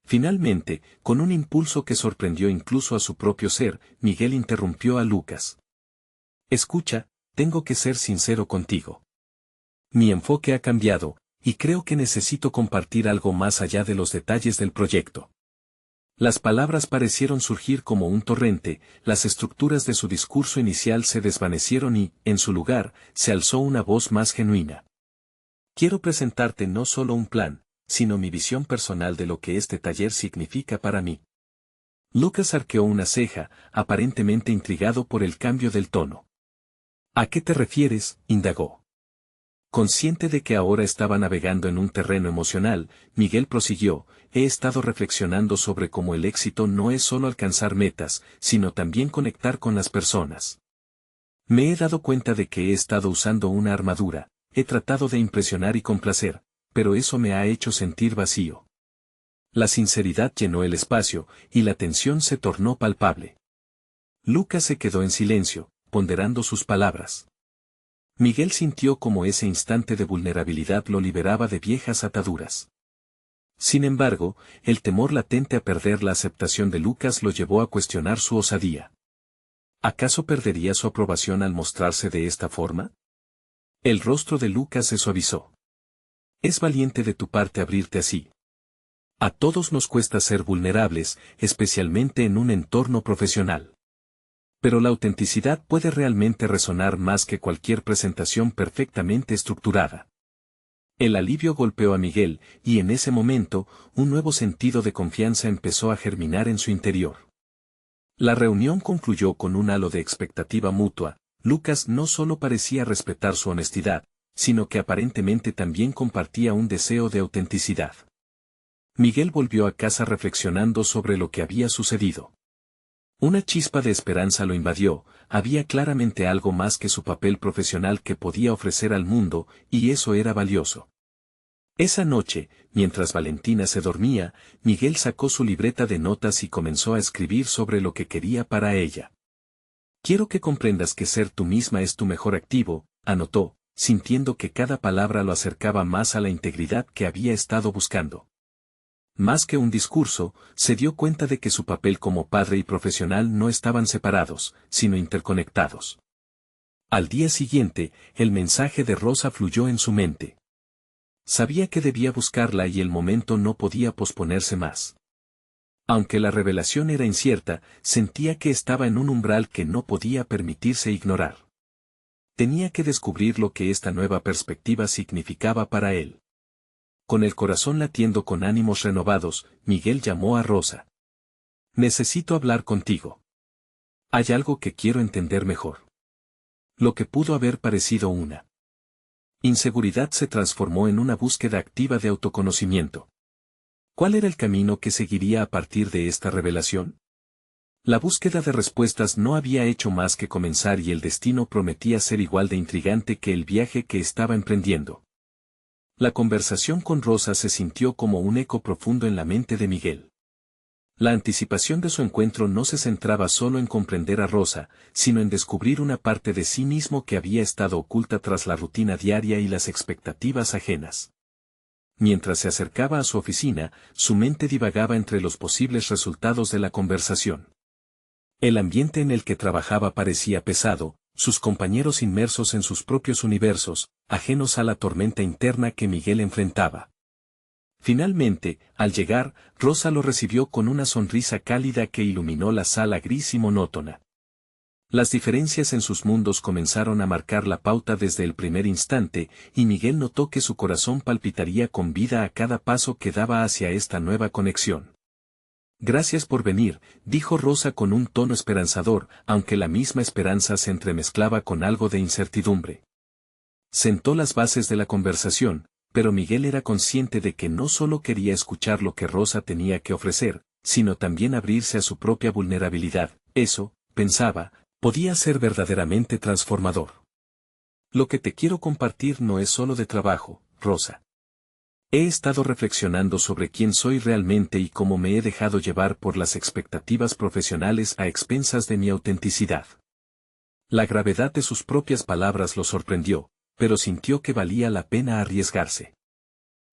Finalmente, con un impulso que sorprendió incluso a su propio ser, Miguel interrumpió a Lucas. Escucha, tengo que ser sincero contigo. Mi enfoque ha cambiado, y creo que necesito compartir algo más allá de los detalles del proyecto. Las palabras parecieron surgir como un torrente, las estructuras de su discurso inicial se desvanecieron y, en su lugar, se alzó una voz más genuina. Quiero presentarte no solo un plan, sino mi visión personal de lo que este taller significa para mí. Lucas arqueó una ceja, aparentemente intrigado por el cambio del tono. ¿A qué te refieres?, indagó. Consciente de que ahora estaba navegando en un terreno emocional, Miguel prosiguió, he estado reflexionando sobre cómo el éxito no es solo alcanzar metas, sino también conectar con las personas. Me he dado cuenta de que he estado usando una armadura, he tratado de impresionar y complacer, pero eso me ha hecho sentir vacío. La sinceridad llenó el espacio, y la tensión se tornó palpable. Lucas se quedó en silencio, ponderando sus palabras. Miguel sintió como ese instante de vulnerabilidad lo liberaba de viejas ataduras. Sin embargo, el temor latente a perder la aceptación de Lucas lo llevó a cuestionar su osadía. ¿Acaso perdería su aprobación al mostrarse de esta forma? El rostro de Lucas se suavizó. Es valiente de tu parte abrirte así. A todos nos cuesta ser vulnerables, especialmente en un entorno profesional. Pero la autenticidad puede realmente resonar más que cualquier presentación perfectamente estructurada. El alivio golpeó a Miguel, y en ese momento, un nuevo sentido de confianza empezó a germinar en su interior. La reunión concluyó con un halo de expectativa mutua. Lucas no solo parecía respetar su honestidad, sino que aparentemente también compartía un deseo de autenticidad. Miguel volvió a casa reflexionando sobre lo que había sucedido. Una chispa de esperanza lo invadió, había claramente algo más que su papel profesional que podía ofrecer al mundo, y eso era valioso. Esa noche, mientras Valentina se dormía, Miguel sacó su libreta de notas y comenzó a escribir sobre lo que quería para ella. Quiero que comprendas que ser tú misma es tu mejor activo, anotó, sintiendo que cada palabra lo acercaba más a la integridad que había estado buscando. Más que un discurso, se dio cuenta de que su papel como padre y profesional no estaban separados, sino interconectados. Al día siguiente, el mensaje de Rosa fluyó en su mente. Sabía que debía buscarla y el momento no podía posponerse más. Aunque la revelación era incierta, sentía que estaba en un umbral que no podía permitirse ignorar. Tenía que descubrir lo que esta nueva perspectiva significaba para él. Con el corazón latiendo con ánimos renovados, Miguel llamó a Rosa. Necesito hablar contigo. Hay algo que quiero entender mejor. Lo que pudo haber parecido una inseguridad se transformó en una búsqueda activa de autoconocimiento. ¿Cuál era el camino que seguiría a partir de esta revelación? La búsqueda de respuestas no había hecho más que comenzar y el destino prometía ser igual de intrigante que el viaje que estaba emprendiendo. La conversación con Rosa se sintió como un eco profundo en la mente de Miguel. La anticipación de su encuentro no se centraba solo en comprender a Rosa, sino en descubrir una parte de sí mismo que había estado oculta tras la rutina diaria y las expectativas ajenas. Mientras se acercaba a su oficina, su mente divagaba entre los posibles resultados de la conversación. El ambiente en el que trabajaba parecía pesado, sus compañeros inmersos en sus propios universos, ajenos a la tormenta interna que Miguel enfrentaba. Finalmente, al llegar, Rosa lo recibió con una sonrisa cálida que iluminó la sala gris y monótona. Las diferencias en sus mundos comenzaron a marcar la pauta desde el primer instante, y Miguel notó que su corazón palpitaría con vida a cada paso que daba hacia esta nueva conexión. Gracias por venir, dijo Rosa con un tono esperanzador, aunque la misma esperanza se entremezclaba con algo de incertidumbre. Sentó las bases de la conversación, pero Miguel era consciente de que no solo quería escuchar lo que Rosa tenía que ofrecer, sino también abrirse a su propia vulnerabilidad. Eso, pensaba, podía ser verdaderamente transformador. Lo que te quiero compartir no es solo de trabajo, Rosa. He estado reflexionando sobre quién soy realmente y cómo me he dejado llevar por las expectativas profesionales a expensas de mi autenticidad. La gravedad de sus propias palabras lo sorprendió, pero sintió que valía la pena arriesgarse.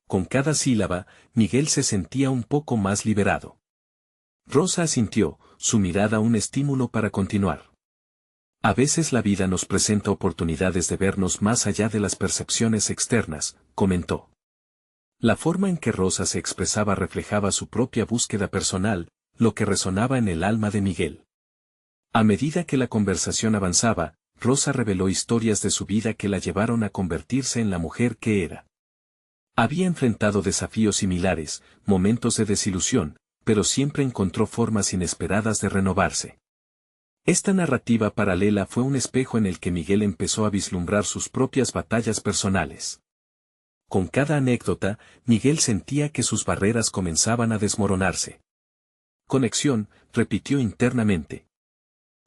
Con cada sílaba, Miguel se sentía un poco más liberado. Rosa asintió, su mirada un estímulo para continuar. A veces la vida nos presenta oportunidades de vernos más allá de las percepciones externas, comentó. La forma en que Rosa se expresaba reflejaba su propia búsqueda personal, lo que resonaba en el alma de Miguel. A medida que la conversación avanzaba, Rosa reveló historias de su vida que la llevaron a convertirse en la mujer que era. Había enfrentado desafíos similares, momentos de desilusión, pero siempre encontró formas inesperadas de renovarse. Esta narrativa paralela fue un espejo en el que Miguel empezó a vislumbrar sus propias batallas personales. Con cada anécdota, Miguel sentía que sus barreras comenzaban a desmoronarse. Conexión, repitió internamente.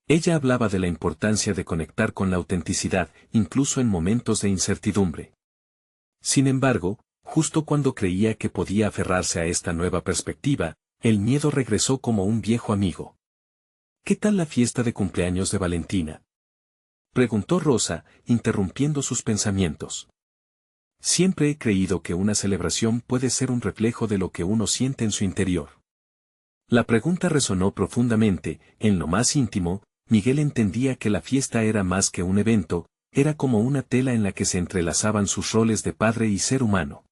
Ella hablaba de la importancia de conectar con la autenticidad, incluso en momentos de incertidumbre. Sin embargo, justo cuando creía que podía aferrarse a esta nueva perspectiva, el miedo regresó como un viejo amigo. ¿Qué tal la fiesta de cumpleaños de Valentina?, preguntó Rosa, interrumpiendo sus pensamientos. Siempre he creído que una celebración puede ser un reflejo de lo que uno siente en su interior. La pregunta resonó profundamente, en lo más íntimo. Miguel entendía que la fiesta era más que un evento, era como una tela en la que se entrelazaban sus roles de padre y ser humano.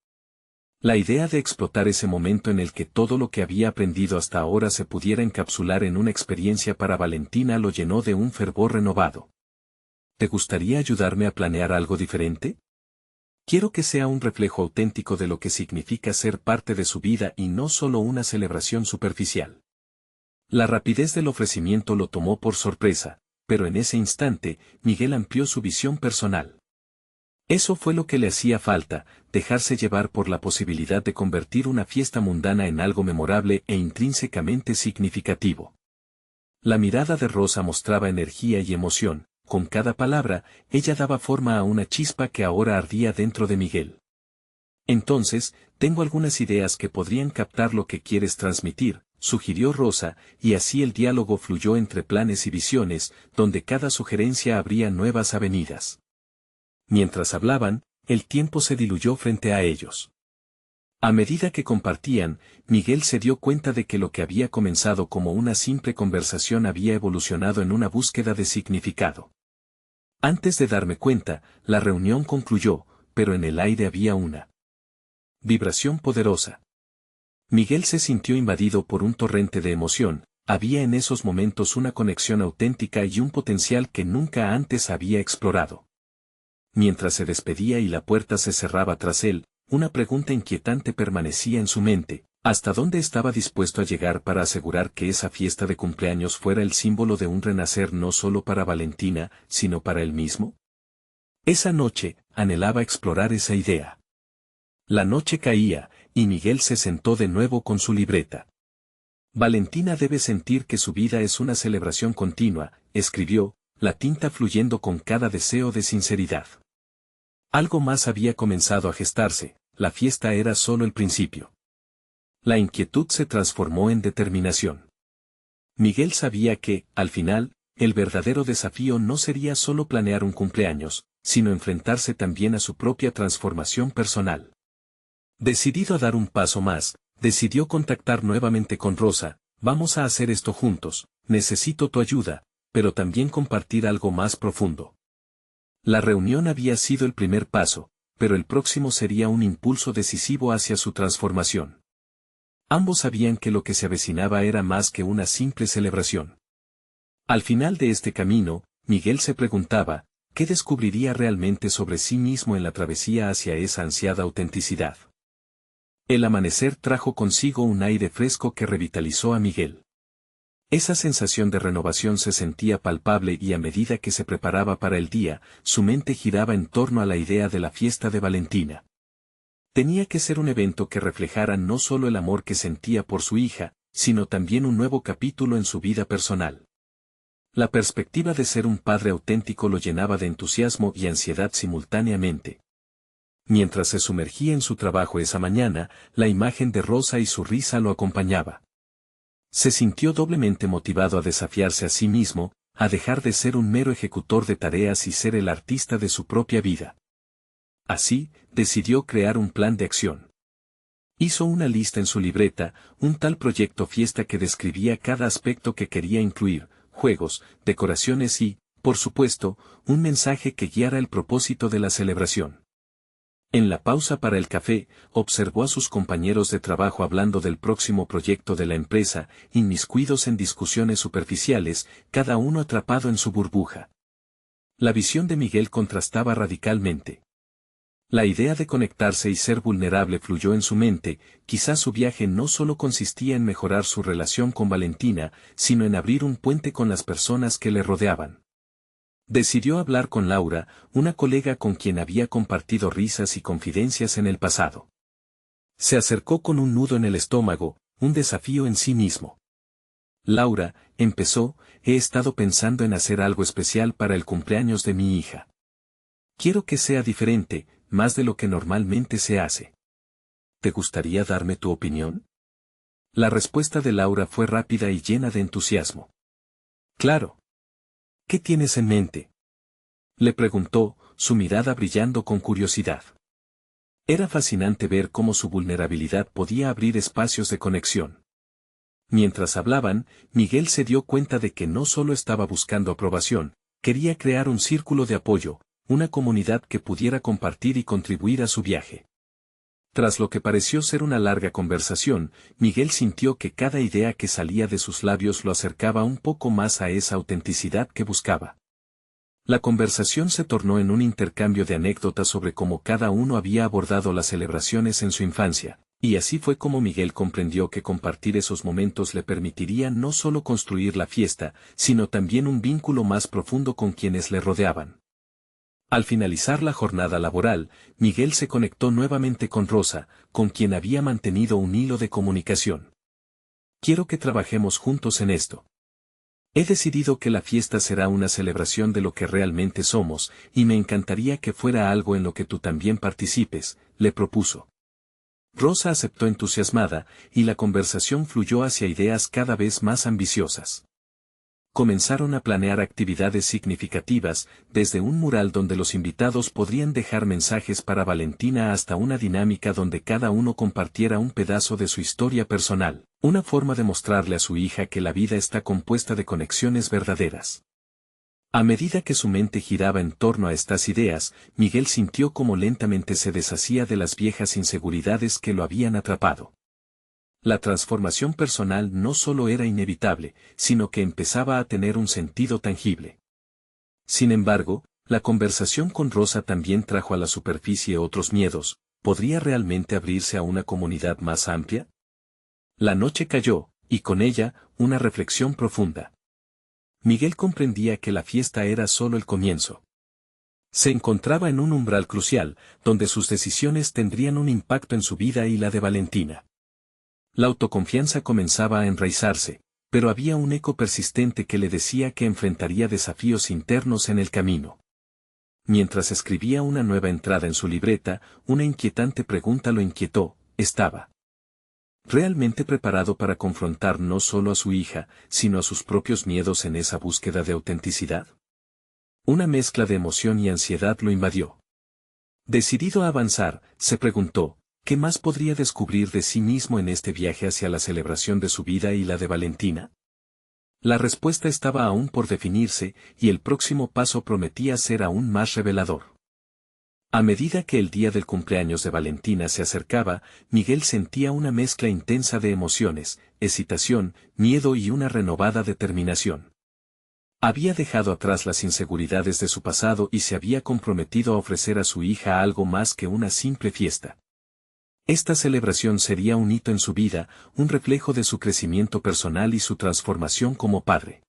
La idea de explotar ese momento en el que todo lo que había aprendido hasta ahora se pudiera encapsular en una experiencia para Valentina lo llenó de un fervor renovado. ¿Te gustaría ayudarme a planear algo diferente? Quiero que sea un reflejo auténtico de lo que significa ser parte de su vida y no solo una celebración superficial. La rapidez del ofrecimiento lo tomó por sorpresa, pero en ese instante, Miguel amplió su visión personal. Eso fue lo que le hacía falta, dejarse llevar por la posibilidad de convertir una fiesta mundana en algo memorable e intrínsecamente significativo. La mirada de Rosa mostraba energía y emoción, con cada palabra, ella daba forma a una chispa que ahora ardía dentro de Miguel. Entonces, tengo algunas ideas que podrían captar lo que quieres transmitir, sugirió Rosa, y así el diálogo fluyó entre planes y visiones, donde cada sugerencia abría nuevas avenidas. Mientras hablaban, el tiempo se diluyó frente a ellos. A medida que compartían, Miguel se dio cuenta de que lo que había comenzado como una simple conversación había evolucionado en una búsqueda de significado. Antes de darme cuenta, la reunión concluyó, pero en el aire había una vibración poderosa. Miguel se sintió invadido por un torrente de emoción, había en esos momentos una conexión auténtica y un potencial que nunca antes había explorado. Mientras se despedía y la puerta se cerraba tras él, una pregunta inquietante permanecía en su mente: ¿hasta dónde estaba dispuesto a llegar para asegurar que esa fiesta de cumpleaños fuera el símbolo de un renacer no solo para Valentina, sino para él mismo? Esa noche, anhelaba explorar esa idea. La noche caía, y Miguel se sentó de nuevo con su libreta. Valentina debe sentir que su vida es una celebración continua, escribió, la tinta fluyendo con cada deseo de sinceridad. Algo más había comenzado a gestarse, la fiesta era solo el principio. La inquietud se transformó en determinación. Miguel sabía que, al final, el verdadero desafío no sería solo planear un cumpleaños, sino enfrentarse también a su propia transformación personal. Decidido a dar un paso más, decidió contactar nuevamente con Rosa: vamos a hacer esto juntos, necesito tu ayuda, pero también compartir algo más profundo. La reunión había sido el primer paso, pero el próximo sería un impulso decisivo hacia su transformación. Ambos sabían que lo que se avecinaba era más que una simple celebración. Al final de este camino, Miguel se preguntaba, ¿qué descubriría realmente sobre sí mismo en la travesía hacia esa ansiada autenticidad? El amanecer trajo consigo un aire fresco que revitalizó a Miguel. Esa sensación de renovación se sentía palpable y a medida que se preparaba para el día, su mente giraba en torno a la idea de la fiesta de Valentina. Tenía que ser un evento que reflejara no solo el amor que sentía por su hija, sino también un nuevo capítulo en su vida personal. La perspectiva de ser un padre auténtico lo llenaba de entusiasmo y ansiedad simultáneamente. Mientras se sumergía en su trabajo esa mañana, la imagen de Rosa y su risa lo acompañaba. Se sintió doblemente motivado a desafiarse a sí mismo, a dejar de ser un mero ejecutor de tareas y ser el artista de su propia vida. Así, decidió crear un plan de acción. Hizo una lista en su libreta, un tal proyecto fiesta que describía cada aspecto que quería incluir: juegos, decoraciones y, por supuesto, un mensaje que guiara el propósito de la celebración. En la pausa para el café, observó a sus compañeros de trabajo hablando del próximo proyecto de la empresa, inmiscuidos en discusiones superficiales, cada uno atrapado en su burbuja. La visión de Miguel contrastaba radicalmente. La idea de conectarse y ser vulnerable fluyó en su mente, quizás su viaje no solo consistía en mejorar su relación con Valentina, sino en abrir un puente con las personas que le rodeaban. Decidió hablar con Laura, una colega con quien había compartido risas y confidencias en el pasado. Se acercó con un nudo en el estómago, un desafío en sí mismo. Laura, empezó, he estado pensando en hacer algo especial para el cumpleaños de mi hija. Quiero que sea diferente, más de lo que normalmente se hace. ¿Te gustaría darme tu opinión? La respuesta de Laura fue rápida y llena de entusiasmo. Claro. ¿Qué tienes en mente?, le preguntó, su mirada brillando con curiosidad. Era fascinante ver cómo su vulnerabilidad podía abrir espacios de conexión. Mientras hablaban, Miguel se dio cuenta de que no solo estaba buscando aprobación, quería crear un círculo de apoyo, una comunidad que pudiera compartir y contribuir a su viaje. Tras lo que pareció ser una larga conversación, Miguel sintió que cada idea que salía de sus labios lo acercaba un poco más a esa autenticidad que buscaba. La conversación se tornó en un intercambio de anécdotas sobre cómo cada uno había abordado las celebraciones en su infancia, y así fue como Miguel comprendió que compartir esos momentos le permitiría no solo construir la fiesta, sino también un vínculo más profundo con quienes le rodeaban. Al finalizar la jornada laboral, Miguel se conectó nuevamente con Rosa, con quien había mantenido un hilo de comunicación. Quiero que trabajemos juntos en esto. He decidido que la fiesta será una celebración de lo que realmente somos, y me encantaría que fuera algo en lo que tú también participes, le propuso. Rosa aceptó entusiasmada, y la conversación fluyó hacia ideas cada vez más ambiciosas. Comenzaron a planear actividades significativas, desde un mural donde los invitados podrían dejar mensajes para Valentina hasta una dinámica donde cada uno compartiera un pedazo de su historia personal, una forma de mostrarle a su hija que la vida está compuesta de conexiones verdaderas. A medida que su mente giraba en torno a estas ideas, Miguel sintió cómo lentamente se deshacía de las viejas inseguridades que lo habían atrapado. La transformación personal no solo era inevitable, sino que empezaba a tener un sentido tangible. Sin embargo, la conversación con Rosa también trajo a la superficie otros miedos. ¿Podría realmente abrirse a una comunidad más amplia? La noche cayó, y con ella, una reflexión profunda. Miguel comprendía que la fiesta era solo el comienzo. Se encontraba en un umbral crucial, donde sus decisiones tendrían un impacto en su vida y la de Valentina. La autoconfianza comenzaba a enraizarse, pero había un eco persistente que le decía que enfrentaría desafíos internos en el camino. Mientras escribía una nueva entrada en su libreta, una inquietante pregunta lo inquietó: ¿estaba realmente preparado para confrontar no solo a su hija, sino a sus propios miedos en esa búsqueda de autenticidad? Una mezcla de emoción y ansiedad lo invadió. Decidido a avanzar, se preguntó: ¿qué más podría descubrir de sí mismo en este viaje hacia la celebración de su vida y la de Valentina? La respuesta estaba aún por definirse, y el próximo paso prometía ser aún más revelador. A medida que el día del cumpleaños de Valentina se acercaba, Miguel sentía una mezcla intensa de emociones, excitación, miedo y una renovada determinación. Había dejado atrás las inseguridades de su pasado y se había comprometido a ofrecer a su hija algo más que una simple fiesta. Esta celebración sería un hito en su vida, un reflejo de su crecimiento personal y su transformación como padre.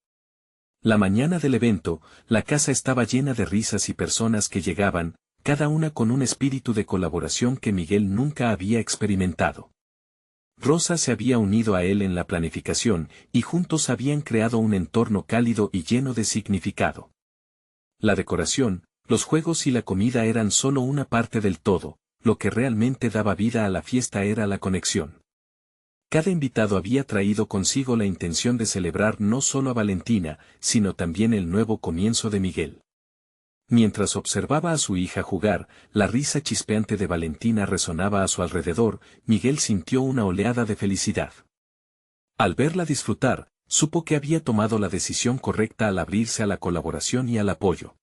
La mañana del evento, la casa estaba llena de risas y personas que llegaban, cada una con un espíritu de colaboración que Miguel nunca había experimentado. Rosa se había unido a él en la planificación, y juntos habían creado un entorno cálido y lleno de significado. La decoración, los juegos y la comida eran solo una parte del todo. Lo que realmente daba vida a la fiesta era la conexión. Cada invitado había traído consigo la intención de celebrar no solo a Valentina, sino también el nuevo comienzo de Miguel. Mientras observaba a su hija jugar, la risa chispeante de Valentina resonaba a su alrededor. Miguel sintió una oleada de felicidad. Al verla disfrutar, supo que había tomado la decisión correcta al abrirse a la colaboración y al apoyo.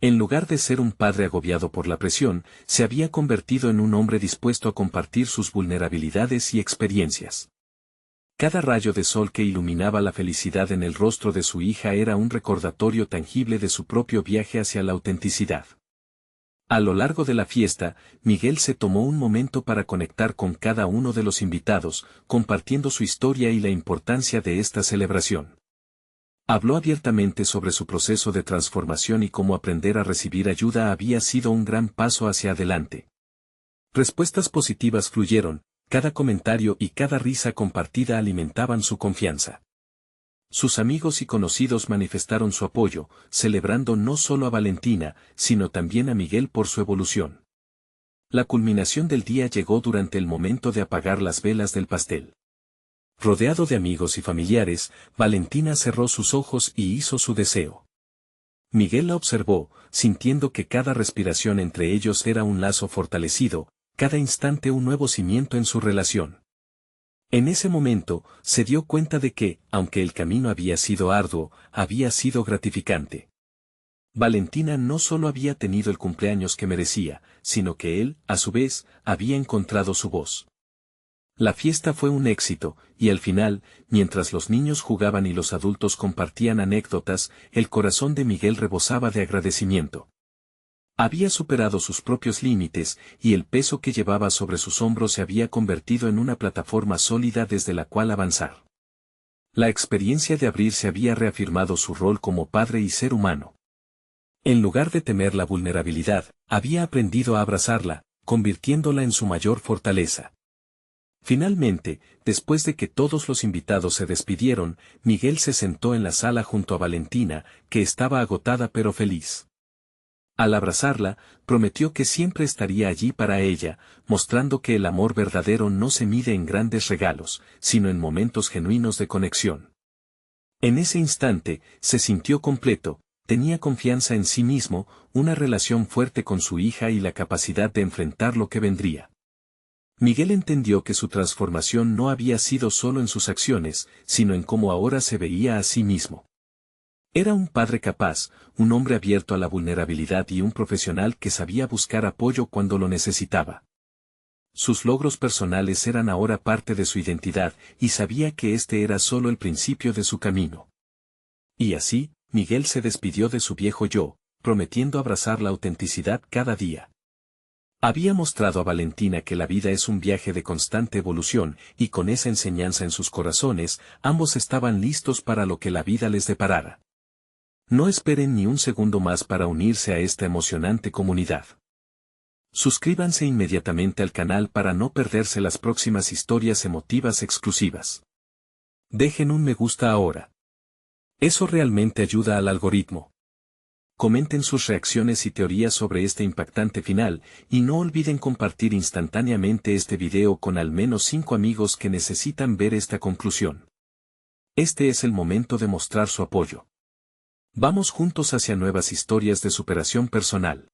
En lugar de ser un padre agobiado por la presión, se había convertido en un hombre dispuesto a compartir sus vulnerabilidades y experiencias. Cada rayo de sol que iluminaba la felicidad en el rostro de su hija era un recordatorio tangible de su propio viaje hacia la autenticidad. A lo largo de la fiesta, Miguel se tomó un momento para conectar con cada uno de los invitados, compartiendo su historia y la importancia de esta celebración. Habló abiertamente sobre su proceso de transformación y cómo aprender a recibir ayuda había sido un gran paso hacia adelante. Respuestas positivas fluyeron, cada comentario y cada risa compartida alimentaban su confianza. Sus amigos y conocidos manifestaron su apoyo, celebrando no solo a Valentina, sino también a Miguel por su evolución. La culminación del día llegó durante el momento de apagar las velas del pastel. Rodeado de amigos y familiares, Valentina cerró sus ojos y hizo su deseo. Miguel la observó, sintiendo que cada respiración entre ellos era un lazo fortalecido, cada instante un nuevo cimiento en su relación. En ese momento, se dio cuenta de que, aunque el camino había sido arduo, había sido gratificante. Valentina no solo había tenido el cumpleaños que merecía, sino que él, a su vez, había encontrado su voz. La fiesta fue un éxito, y al final, mientras los niños jugaban y los adultos compartían anécdotas, el corazón de Miguel rebosaba de agradecimiento. Había superado sus propios límites, y el peso que llevaba sobre sus hombros se había convertido en una plataforma sólida desde la cual avanzar. La experiencia de abrirse había reafirmado su rol como padre y ser humano. En lugar de temer la vulnerabilidad, había aprendido a abrazarla, convirtiéndola en su mayor fortaleza. Finalmente, después de que todos los invitados se despidieron, Miguel se sentó en la sala junto a Valentina, que estaba agotada pero feliz. Al abrazarla, prometió que siempre estaría allí para ella, mostrando que el amor verdadero no se mide en grandes regalos, sino en momentos genuinos de conexión. En ese instante, se sintió completo, tenía confianza en sí mismo, una relación fuerte con su hija y la capacidad de enfrentar lo que vendría. Miguel entendió que su transformación no había sido solo en sus acciones, sino en cómo ahora se veía a sí mismo. Era un padre capaz, un hombre abierto a la vulnerabilidad y un profesional que sabía buscar apoyo cuando lo necesitaba. Sus logros personales eran ahora parte de su identidad, y sabía que este era solo el principio de su camino. Y así, Miguel se despidió de su viejo yo, prometiendo abrazar la autenticidad cada día. Había mostrado a Valentina que la vida es un viaje de constante evolución, y con esa enseñanza en sus corazones, ambos estaban listos para lo que la vida les deparara. No esperen ni un segundo más para unirse a esta emocionante comunidad. Suscríbanse inmediatamente al canal para no perderse las próximas historias emotivas exclusivas. Dejen un me gusta ahora. Eso realmente ayuda al algoritmo. Comenten sus reacciones y teorías sobre este impactante final, y no olviden compartir instantáneamente este video con al menos 5 amigos que necesitan ver esta conclusión. Este es el momento de mostrar su apoyo. Vamos juntos hacia nuevas historias de superación personal.